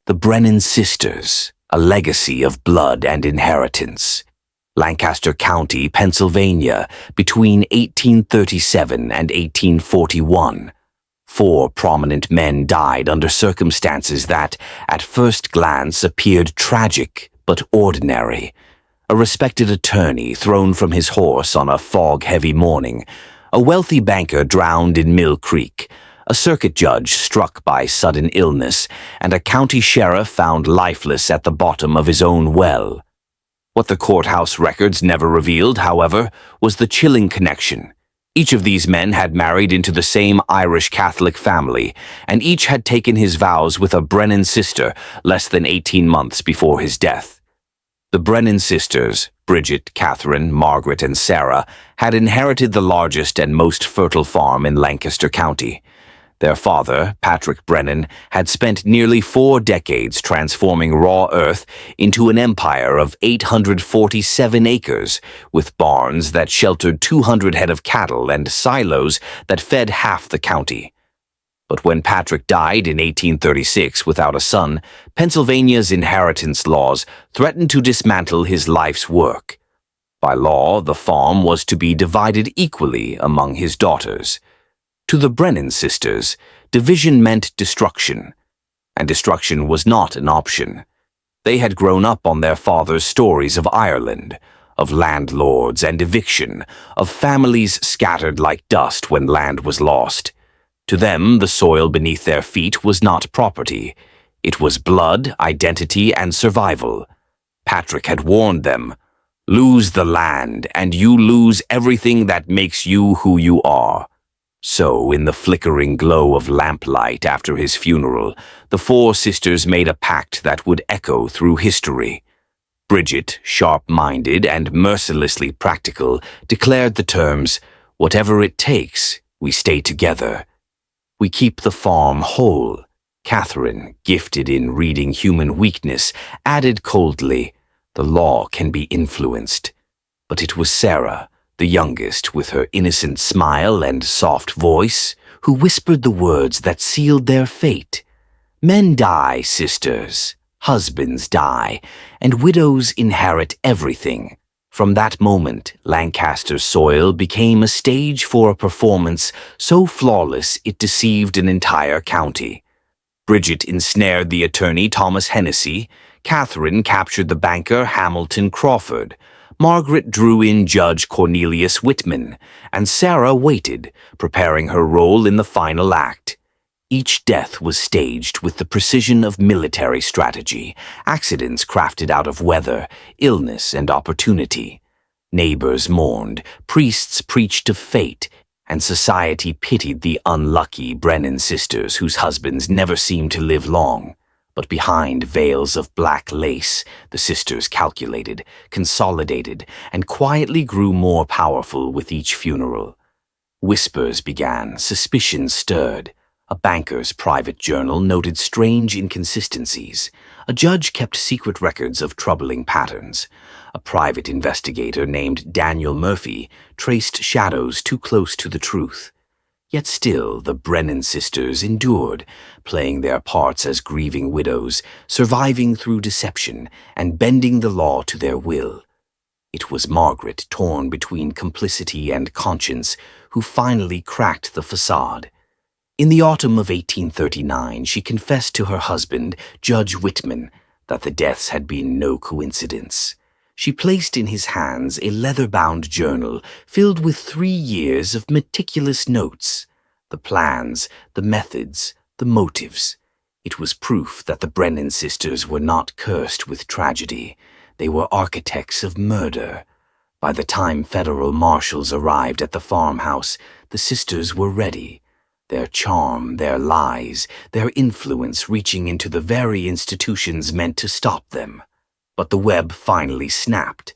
The Brennan sisters, a legacy of blood and inheritance. Lancaster County, Pennsylvania, between 1837 and 1841. 4 prominent men died under circumstances that, at first glance, appeared tragic but ordinary. A respected attorney thrown from his horse on a fog-heavy morning, a wealthy banker drowned in Mill Creek, a circuit judge struck by sudden illness, and a county sheriff found lifeless at the bottom of his own well. What the courthouse records never revealed, however, was the chilling connection. Each of these men had married into the same Irish Catholic family, and each had taken his vows with a Brennan sister less than 18 months before his death. The Brennan sisters, Bridget, Catherine, Margaret, and Sarah, had inherited the largest and most fertile farm in Lancaster County. Their father, Patrick Brennan, had spent nearly 4 decades transforming raw earth into an empire of 847 acres, with barns that sheltered 200 head of cattle and silos that fed half the county. But when Patrick died in 1836 without a son, Pennsylvania's inheritance laws threatened to dismantle his life's work. By law, the farm was to be divided equally among his daughters. To the Brennan sisters, division meant destruction, and destruction was not an option. They had grown up on their father's stories of Ireland, of landlords and eviction, of families scattered like dust when land was lost. To them, the soil beneath their feet was not property. It was blood, identity, and survival. Patrick had warned them, "Lose the land, and you lose everything that makes you who you are." So, in the flickering glow of lamplight after his funeral, the 4 sisters made a pact that would echo through history. Bridget, sharp-minded and mercilessly practical, declared the terms, "Whatever it takes, we stay together. We keep the farm whole." Catherine, gifted in reading human weakness, added coldly, "The law can be influenced." But it was Sarah, the youngest, with her innocent smile and soft voice, who whispered the words that sealed their fate. "Men die, sisters. Husbands die, and widows inherit everything." From that moment, Lancaster's soil became a stage for a performance so flawless it deceived an entire county. Bridget ensnared the attorney Thomas Hennessy, Catherine captured the banker Hamilton Crawford, Margaret drew in Judge Cornelius Whitman, and Sarah waited, preparing her role in the final act. Each death was staged with the precision of military strategy, accidents crafted out of weather, illness, and opportunity. Neighbors mourned, priests preached of fate, and society pitied the unlucky Brennan sisters whose husbands never seemed to live long. But behind veils of black lace, the sisters calculated, consolidated, and quietly grew more powerful with each funeral. Whispers began, suspicions stirred. A banker's private journal noted strange inconsistencies. A judge kept secret records of troubling patterns. A private investigator named Daniel Murphy traced shadows too close to the truth. Yet still, the Brennan sisters endured, playing their parts as grieving widows, surviving through deception, and bending the law to their will. It was Margaret, torn between complicity and conscience, who finally cracked the facade. In the autumn of 1839, she confessed to her husband, Judge Whitman, that the deaths had been no coincidence. She placed in his hands a leather-bound journal filled with 3 years of meticulous notes. The plans, the methods, the motives. It was proof that the Brennan sisters were not cursed with tragedy. They were architects of murder. By the time federal marshals arrived at the farmhouse, the sisters were ready. Their charm, their lies, their influence reaching into the very institutions meant to stop them. But the web finally snapped.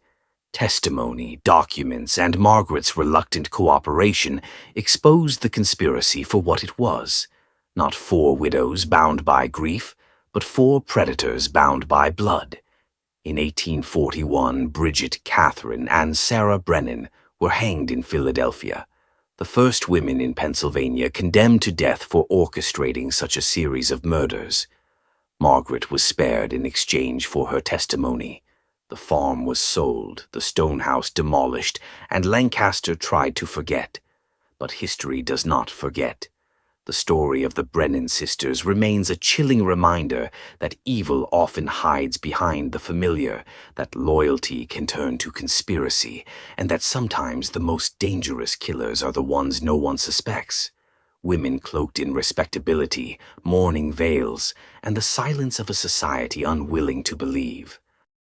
Testimony, documents, and Margaret's reluctant cooperation exposed the conspiracy for what it was. Not 4 widows bound by grief, but 4 predators bound by blood. In 1841, Bridget, Catherine, and Sarah Brennan were hanged in Philadelphia, the first women in Pennsylvania condemned to death for orchestrating such a series of murders. Margaret was spared in exchange for her testimony. The farm was sold, the stone house demolished, and Lancaster tried to forget. But history does not forget. The story of the Brennan sisters remains a chilling reminder that evil often hides behind the familiar, that loyalty can turn to conspiracy, and that sometimes the most dangerous killers are the ones no one suspects. Women cloaked in respectability, mourning veils, and the silence of a society unwilling to believe.